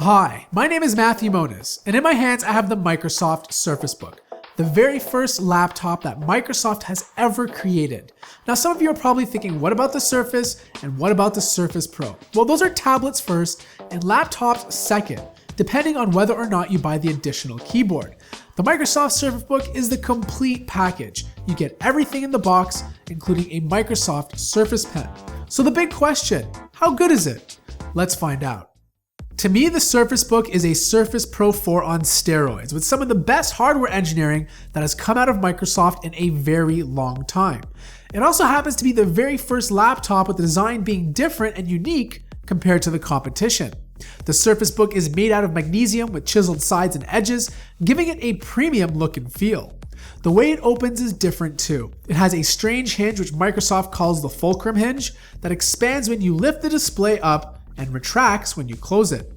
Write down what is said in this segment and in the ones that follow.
Hi, my name is Matthew Moniz, and in my hands I have the Microsoft Surface Book, the very first laptop that Microsoft has ever created. Now some of you are probably thinking, what about the Surface and what about the Surface Pro? Well, those are tablets first and laptops second, depending on whether or not you buy the additional keyboard. The Microsoft Surface Book is the complete package. You get everything in the box, including a Microsoft Surface Pen. So the big question, how good is it? Let's find out. To me, the Surface Book is a Surface Pro 4 on steroids with some of the best hardware engineering that has come out of Microsoft in a very long time. It also happens to be the very first laptop with the design being different and unique compared to the competition. The Surface Book is made out of magnesium with chiseled sides and edges, giving it a premium look and feel. The way it opens is different too. It has a strange hinge which Microsoft calls the fulcrum hinge that expands when you lift the display up and retracts when you close it.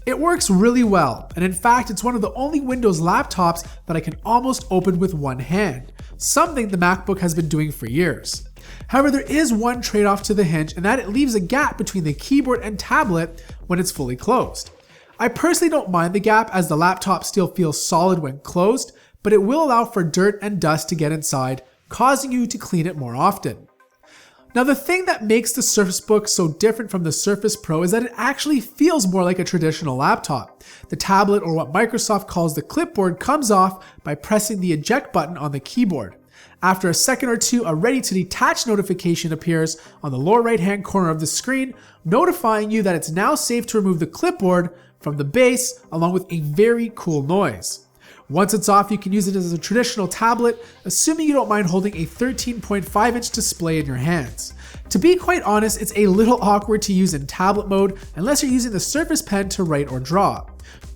It works really well, and in fact it's one of the only Windows laptops that I can almost open with one hand, something the MacBook has been doing for years. However, there is one trade-off to the hinge, and that it leaves a gap between the keyboard and tablet when it's fully closed. I personally don't mind the gap as the laptop still feels solid when closed, but it will allow for dirt and dust to get inside, causing you to clean it more often. Now the thing that makes the Surface Book so different from the Surface Pro is that it actually feels more like a traditional laptop. The tablet, or what Microsoft calls the clipboard, comes off by pressing the eject button on the keyboard. After a second or two, a ready to detach notification appears on the lower right hand corner of the screen, notifying you that it's now safe to remove the clipboard from the base, along with a very cool noise. Once it's off, you can use it as a traditional tablet, assuming you don't mind holding a 13.5-inch display in your hands. To be quite honest, it's a little awkward to use in tablet mode unless you're using the Surface Pen to write or draw.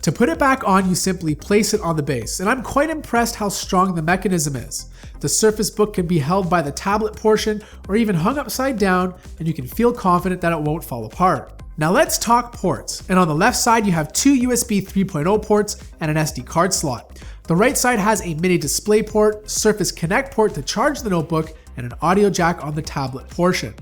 To put it back on, you simply place it on the base, and I'm quite impressed how strong the mechanism is. The Surface Book can be held by the tablet portion or even hung upside down, and you can feel confident that it won't fall apart. Now let's talk ports, and on the left side you have two USB 3.0 ports and an SD card slot. The right side has a mini display port, Surface Connect port to charge the notebook, and an audio jack on the tablet portion.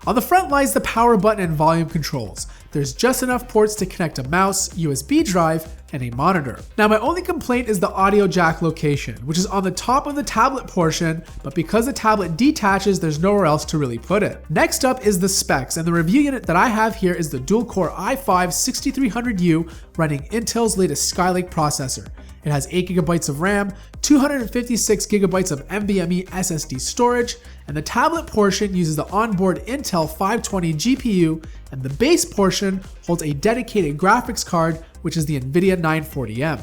On the front lies the power button and volume controls. There's just enough ports to connect a mouse, USB drive, and a monitor. Now my only complaint is the audio jack location, which is on the top of the tablet portion, but because the tablet detaches, there's nowhere else to really put it. Next up is the specs, and the review unit that I have here is the dual-core i5-6300U running Intel's latest Skylake processor. It has 8GB of RAM, 256GB of NVMe SSD storage, and the tablet portion uses the onboard Intel 520 GPU, and the base portion holds a dedicated graphics card, which is the NVIDIA 940M.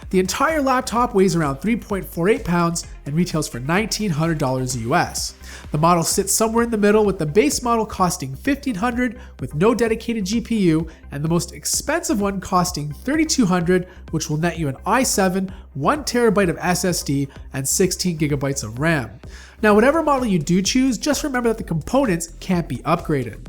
The entire laptop weighs around 3.48 pounds and retails for $1,900 US. The model sits somewhere in the middle, with the base model costing $1,500 with no dedicated GPU, and the most expensive one costing $3,200, which will net you an i7, 1TB of SSD, and 16GB of RAM. Now whatever model you do choose, just remember that the components can't be upgraded.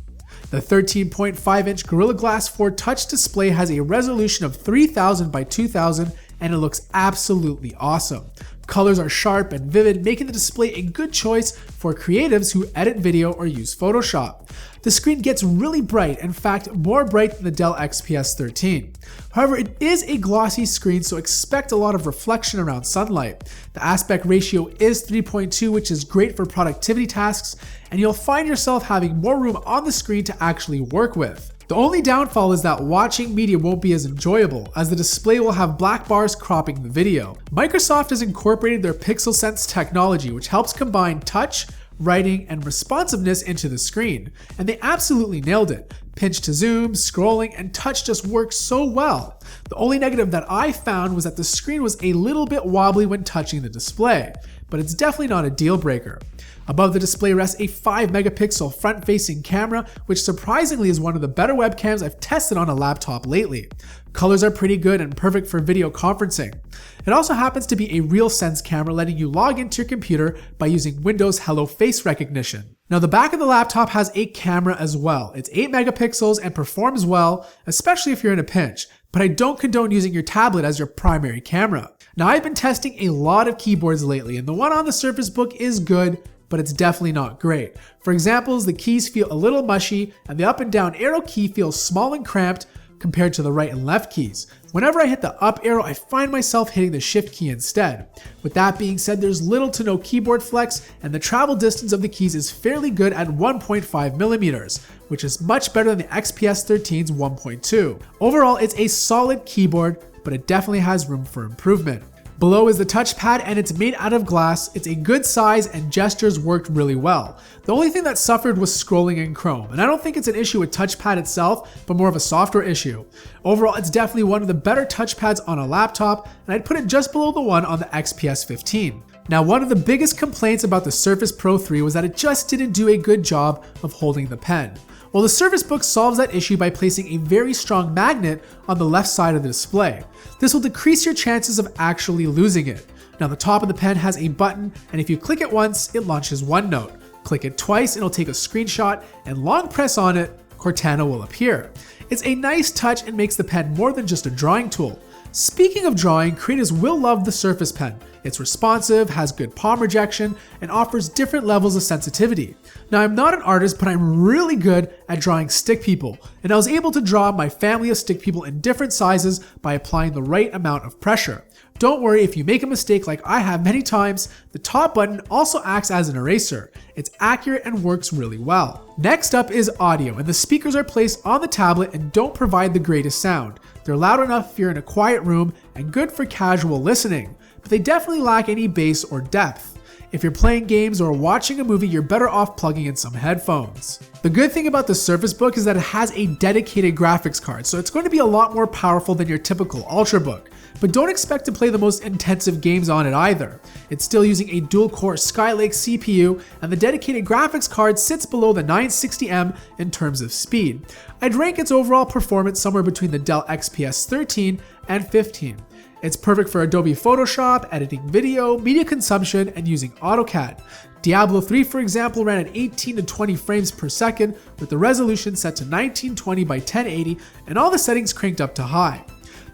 The 13.5-inch Gorilla Glass 4 touch display has a resolution of 3000 by 2000, and it looks absolutely awesome. Colors are sharp and vivid, making the display a good choice for creatives who edit video or use Photoshop. The screen gets really bright, in fact more bright than the Dell XPS 13. However, it is a glossy screen, so expect a lot of reflection around sunlight. The aspect ratio is 3.2, which is great for productivity tasks, and you'll find yourself having more room on the screen to actually work with. The only downfall is that watching media won't be as enjoyable, as the display will have black bars cropping the video. Microsoft has incorporated their Pixel Sense technology, which helps combine touch, writing, and responsiveness into the screen, and they absolutely nailed it. Pinch to zoom, scrolling, and touch just work so well. The only negative that I found was that the screen was a little bit wobbly when touching the display, but it's definitely not a deal breaker. Above the display rests a 5-megapixel front-facing camera, which surprisingly is one of the better webcams I've tested on a laptop lately. Colors are pretty good and perfect for video conferencing. It also happens to be a RealSense camera, letting you log into your computer by using Windows Hello Face recognition. Now the back of the laptop has a camera as well. It's 8 megapixels and performs well, especially if you're in a pinch, but I don't condone using your tablet as your primary camera. Now I've been testing a lot of keyboards lately, and the one on the Surface Book is good, but it's definitely not great. For example, the keys feel a little mushy, and the up and down arrow key feels small and cramped, compared to the right and left keys. Whenever I hit the up arrow, I find myself hitting the shift key instead. With that being said, there's little to no keyboard flex, and the travel distance of the keys is fairly good at 1.5 millimeters, which is much better than the XPS 13's 1.2. Overall, it's a solid keyboard, but it definitely has room for improvement. Below is the touchpad, and it's made out of glass. It's a good size and gestures worked really well. The only thing that suffered was scrolling in Chrome, and I don't think it's an issue with touchpad itself, but more of a software issue. Overall, it's definitely one of the better touchpads on a laptop, and I'd put it just below the one on the XPS 15. Now, one of the biggest complaints about the Surface Pro 3 was that it just didn't do a good job of holding the pen. Well, the Surface Book solves that issue by placing a very strong magnet on the left side of the display. This will decrease your chances of actually losing it. Now, the top of the pen has a button, and if you click it once, it launches OneNote. Click it twice, it'll take a screenshot, and long press on it, Cortana will appear. It's a nice touch and makes the pen more than just a drawing tool. Speaking of drawing, creators will love the Surface Pen. It's responsive, has good palm rejection, and offers different levels of sensitivity. Now, I'm not an artist, but I'm really good at drawing stick people, and I was able to draw my family of stick people in different sizes by applying the right amount of pressure. Don't worry if you make a mistake like I have many times, the top button also acts as an eraser. It's accurate and works really well. Next up is audio, and the speakers are placed on the tablet and don't provide the greatest sound. They're loud enough if you're in a quiet room and good for casual listening, but they definitely lack any bass or depth. If you're playing games or watching a movie, you're better off plugging in some headphones. The good thing about the Surface Book is that it has a dedicated graphics card, so it's going to be a lot more powerful than your typical Ultrabook. But don't expect to play the most intensive games on it either. It's still using a dual-core Skylake CPU, and the dedicated graphics card sits below the 960M in terms of speed. I'd rank its overall performance somewhere between the Dell XPS 13 and 15. It's perfect for Adobe Photoshop, editing video, media consumption, and using AutoCAD. Diablo 3, for example, ran at 18 to 20 frames per second with the resolution set to 1920 by 1080 and all the settings cranked up to high.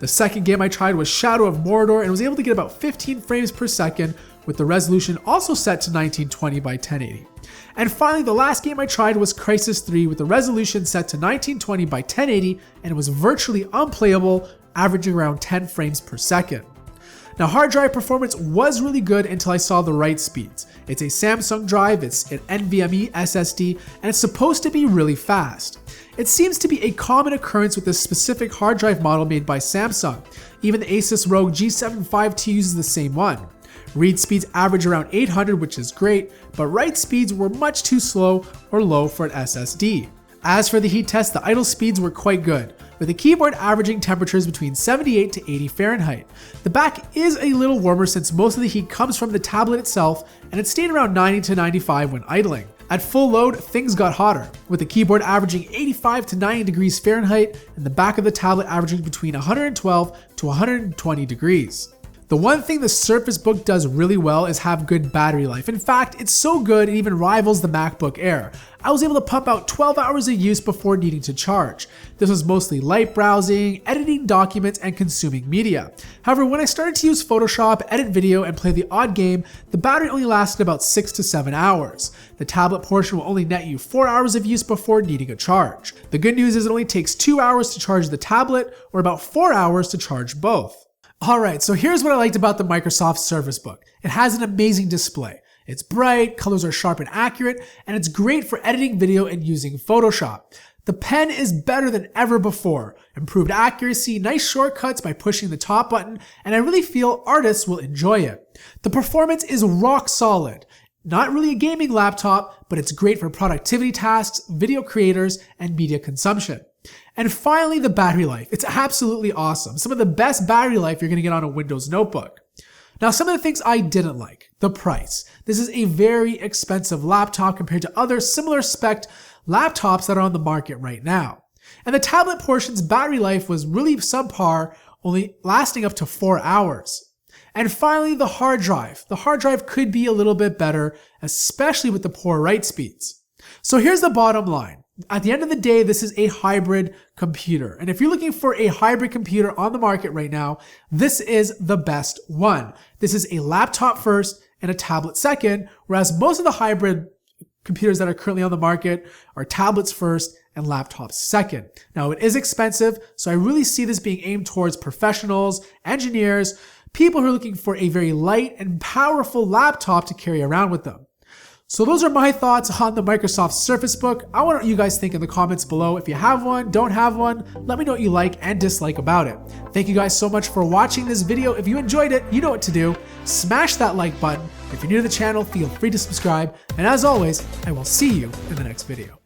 The second game I tried was Shadow of Mordor and was able to get about 15 frames per second with the resolution also set to 1920 by 1080. And finally, the last game I tried was Crysis 3 with the resolution set to 1920 by 1080 and it was virtually unplayable, averaging around 10 frames per second. Now, hard drive performance was really good until I saw the write speeds. It's a Samsung drive, it's an NVMe SSD, and it's supposed to be really fast. It seems to be a common occurrence with this specific hard drive model made by Samsung. Even the Asus ROG G7 5T uses the same one. Read speeds average around 800, which is great, but write speeds were much too slow or low for an SSD. As for the heat test, the idle speeds were quite good, with the keyboard averaging temperatures between 78 to 80 Fahrenheit. The back is a little warmer since most of the heat comes from the tablet itself, and it stayed around 90 to 95 when idling. At full load, things got hotter, with the keyboard averaging 85 to 90 degrees Fahrenheit and the back of the tablet averaging between 112 to 120 degrees. The one thing the Surface Book does really well is have good battery life. In fact, it's so good it even rivals the MacBook Air. I was able to pump out 12 hours of use before needing to charge. This was mostly light browsing, editing documents, and consuming media. However, when I started to use Photoshop, edit video, and play the odd game, the battery only lasted about 6 to 7 hours. The tablet portion will only net you 4 hours of use before needing a charge. The good news is it only takes 2 hours to charge the tablet, or about 4 hours to charge both. Alright, so here's what I liked about the Microsoft Surface Book. It has an amazing display. It's bright, colors are sharp and accurate, and it's great for editing video and using Photoshop. The pen is better than ever before. Improved accuracy, nice shortcuts by pushing the top button, and I really feel artists will enjoy it. The performance is rock solid. Not really a gaming laptop, but it's great for productivity tasks, video creators, and media consumption. And finally, the battery life. It's absolutely awesome. Some of the best battery life you're going to get on a Windows notebook. Now, some of the things I didn't like. The price. This is a very expensive laptop compared to other similar spec laptops that are on the market right now. And the tablet portion's battery life was really subpar, only lasting up to 4 hours. And finally, the hard drive. The hard drive could be a little bit better, especially with the poor write speeds. So here's the bottom line. At the end of the day, this is a hybrid computer. And if you're looking for a hybrid computer on the market right now, this is the best one. This is a laptop first and a tablet second, whereas most of the hybrid computers that are currently on the market are tablets first and laptops second. Now it is expensive, so I really see this being aimed towards professionals, engineers, people who are looking for a very light and powerful laptop to carry around with them. So those are my thoughts on the Microsoft Surface Book. I want to know what you guys think in the comments below. If you have one, don't have one, let me know what you like and dislike about it. Thank you guys so much for watching this video. If you enjoyed it, you know what to do. Smash that like button. If you're new to the channel, feel free to subscribe. And as always, I will see you in the next video.